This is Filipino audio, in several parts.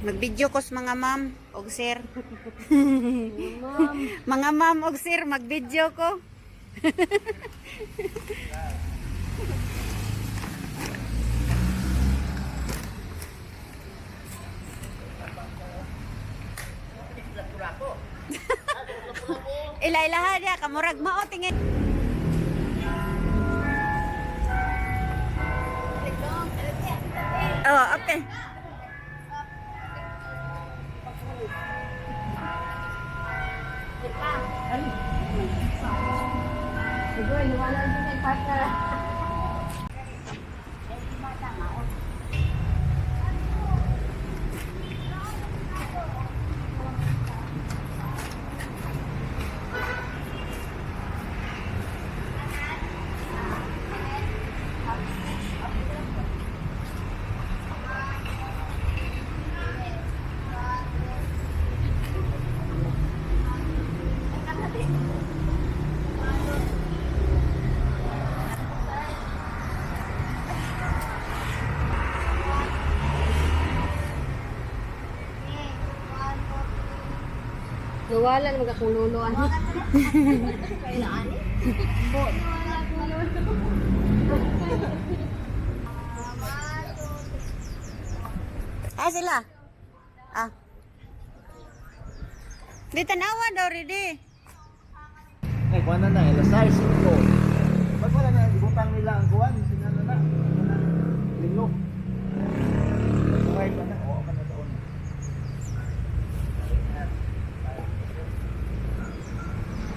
Mag-video ko sa mga ma'am og sir. Mga ma'am og sir, mag-video ko. Ila-ilaha dia kamurag mao tingin. Oh, okay. Siguro, wala din yung partner. Wala naman akong luluan. Kailangan eh. Ah, sila. Ah. Di tanawa daw, Ridi. Ay, kuha na na, size ito. Pag wala na, ibutang nila ang kuwan, sinala na. Lino. Pag-uway ka na, oo ka na doon.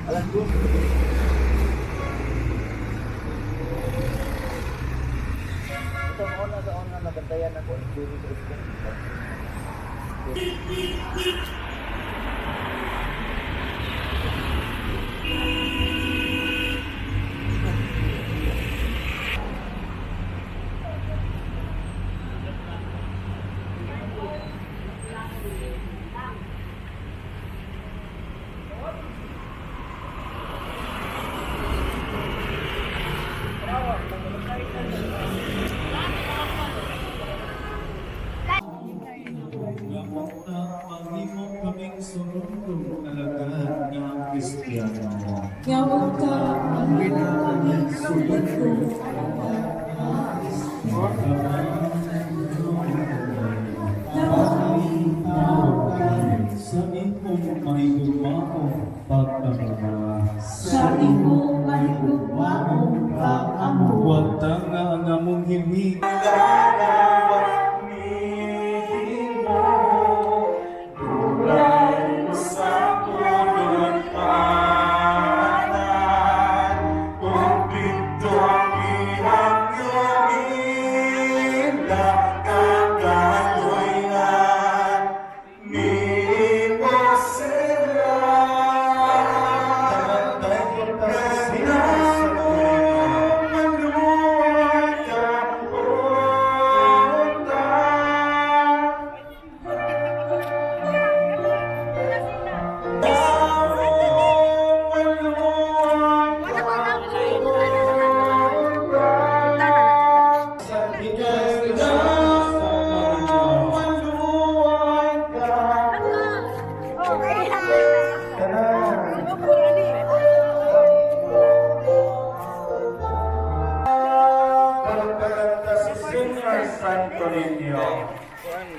Alam ko. Ito, mauna doon na nabantayan ako. Dito sa ito. Sa imong mahigugmaong pagkamama, sa imong mahigugmaong pag-amo. huwag tanga ang among himig.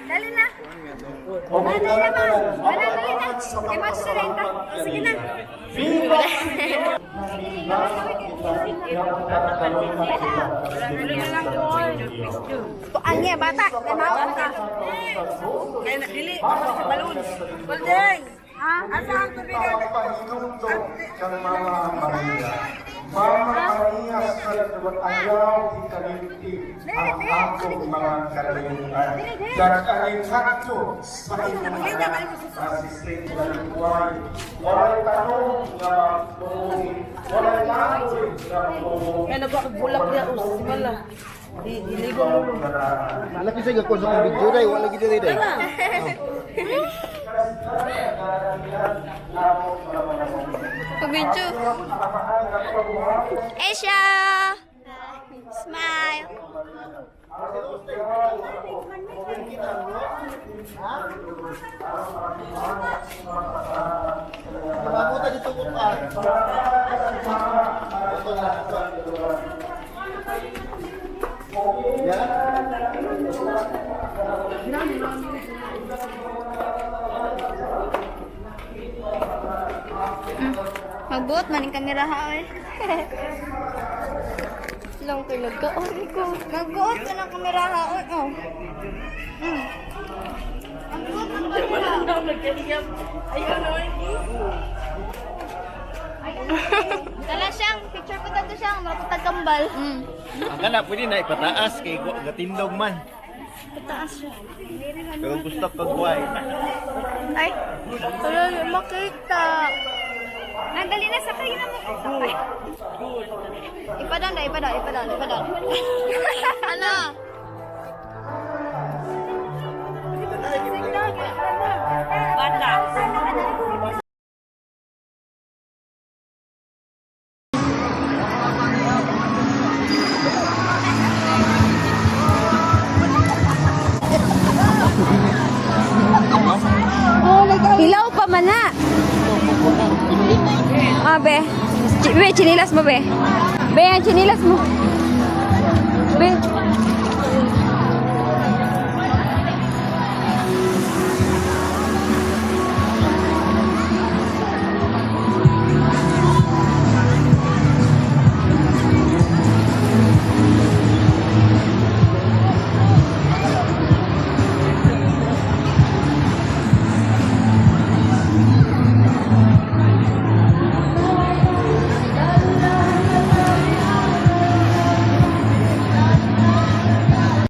Dali na. Dali na, ma'am. Dali na. I-master rin ka. Sige na. Anya, bata. Kailangan ka. Kaya nakili. Balon. Baldeng. Ha? Asa ang tubigan? Mama Maria sa ayaw di kalimti ang akong mga karayuan. Dagkain hatyo sa inyong asistensya ng buhay. Wala'y tanong na magpuhin. Wala'y tanong na magpuhin. Kaya nagpakabulak niya simala. Diligo mo. Lagi saya ko sa video day, wala gid day. Pabidyo. Asia! Smile. Mabuta dito po pa. Ito na. Yan. Magbuot man yung kamera ha eh. Lang kayo nagkaon ko. Magbuot ka ng kamera ha eh. Oh. Magbuot ng kamera. Nagkaliam. Ayun na. Dala siyang, picture ko dito siyang, mapatag kambal. Ang kana pwede na ipataas kay gatindog man. Pataas siya. Pero gusto kag buhay. Ay, Wala na makita. dali na sakay na mo. Sakay. Ipadaan na, ipadaan. Ano? Bata. Hilaw pa man na. Be. Be, chinilas mo, be. Be, ang chinilas mo. Be.